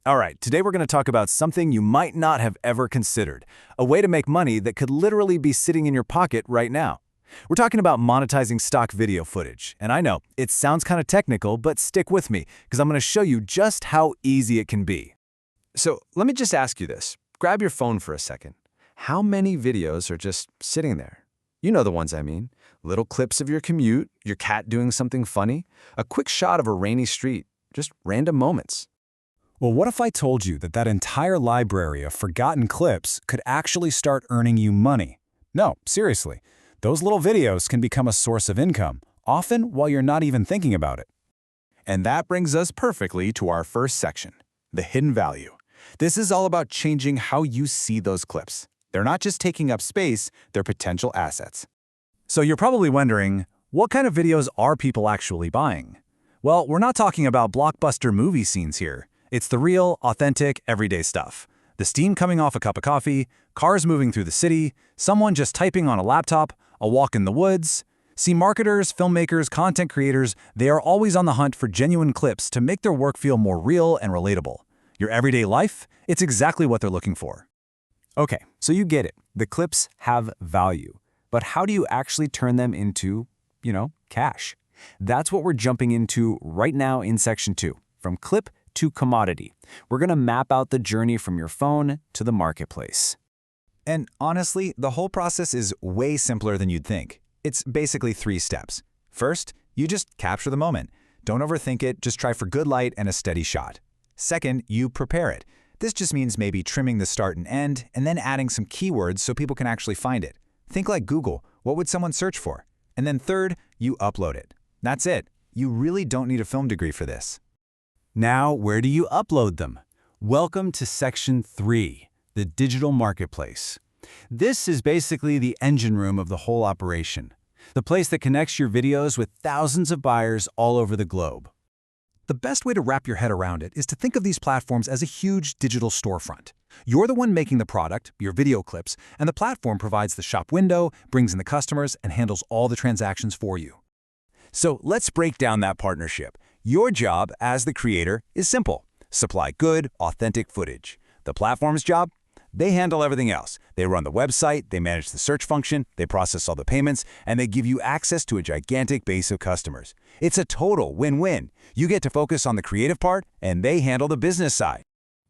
All right, today we're going to talk about something you might not have ever considered, a way to make money that could literally be sitting in your pocket right now. We're talking about monetizing stock video footage, and I know, it sounds kind of technical, but stick with me, because I'm going to show you just how easy it can be. So let me just ask you this. Grab your phone for a second. How many videos are just sitting there? You know the ones I mean. Little clips of your commute, your cat doing something funny, a quick shot of a rainy street, just random moments. Well, what if I told you that entire library of forgotten clips could actually start earning you money? No, seriously. Those little videos can become a source of income, often while you're not even thinking about it. And that brings us perfectly to our first section, the hidden value. This is all about changing how you see those clips. They're not just taking up space, they're potential assets. So you're probably wondering, what kind of videos are people actually buying? Well, we're not talking about blockbuster movie scenes here. It's the real, authentic, everyday stuff. The steam coming off a cup of coffee, cars moving through the city, someone just typing on a laptop, a walk in the woods. See, marketers, filmmakers, content creators, they are always on the hunt for genuine clips to make their work feel more real and relatable. Your everyday life? It's exactly what they're looking for. Okay, so you get it. The clips have value. But how do you actually turn them into, cash? That's what we're jumping into right now in Section 2, from clip to commodity. We're going to map out the journey from your phone to the marketplace. And honestly, the whole process is way simpler than you'd think. It's basically 3 steps. First, you just capture the moment. Don't overthink it, just try for good light and a steady shot. Second, you prepare it. This just means maybe trimming the start and end, and then adding some keywords so people can actually find it. Think like Google. What would someone search for? And then third, you upload it. That's it. You really don't need a film degree for this. Now, where do you upload them? Welcome to Section 3, the digital marketplace. This is basically the engine room of the whole operation, the place that connects your videos with thousands of buyers all over the globe. The best way to wrap your head around it is to think of these platforms as a huge digital storefront. You're the one making the product, your video clips, and the platform provides the shop window, brings in the customers, and handles all the transactions for you. So let's break down that partnership. Your job as the creator is simple. Supply good, authentic footage. The platform's job? They handle everything else. They run the website, they manage the search function, they process all the payments, and they give you access to a gigantic base of customers. It's a total win-win. You get to focus on the creative part, and they handle the business side.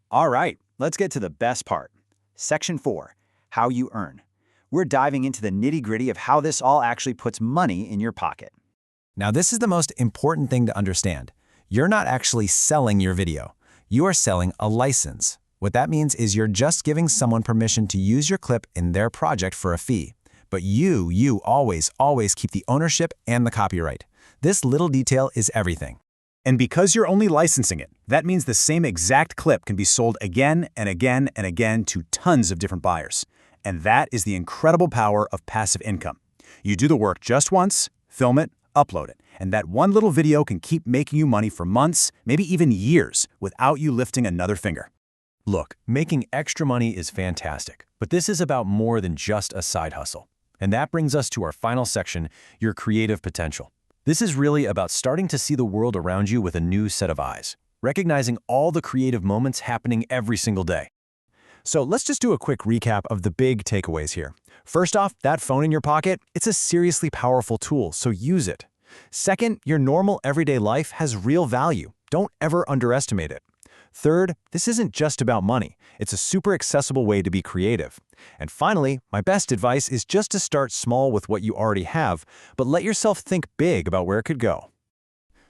All right, let's get to the best part. Section 4, how you earn. We're diving into the nitty-gritty of how this all actually puts money in your pocket. Now, this is the most important thing to understand. You're not actually selling your video. You are selling a license. What that means is you're just giving someone permission to use your clip in their project for a fee. But you always keep the ownership and the copyright. This little detail is everything. And because you're only licensing it, that means the same exact clip can be sold again and again and again to tons of different buyers. And that is the incredible power of passive income. You do the work just once, film it, upload it, and that one little video can keep making you money for months, maybe even years, without you lifting another finger. Look, making extra money is fantastic, but this is about more than just a side hustle. And that brings us to our final section, your creative potential. This is really about starting to see the world around you with a new set of eyes, recognizing all the creative moments happening every single day. So let's just do a quick recap of the big takeaways here. First off, that phone in your pocket, it's a seriously powerful tool, so use it. Second, your normal everyday life has real value. Don't ever underestimate it. Third, this isn't just about money. It's a super accessible way to be creative. And finally, my best advice is just to start small with what you already have, but let yourself think big about where it could go.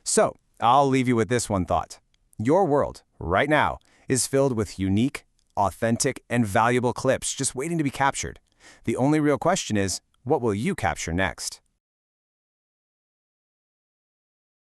So, I'll leave you with this one thought. Your world, right now, is filled with unique, authentic, and valuable clips just waiting to be captured. The only real question is, what will you capture next?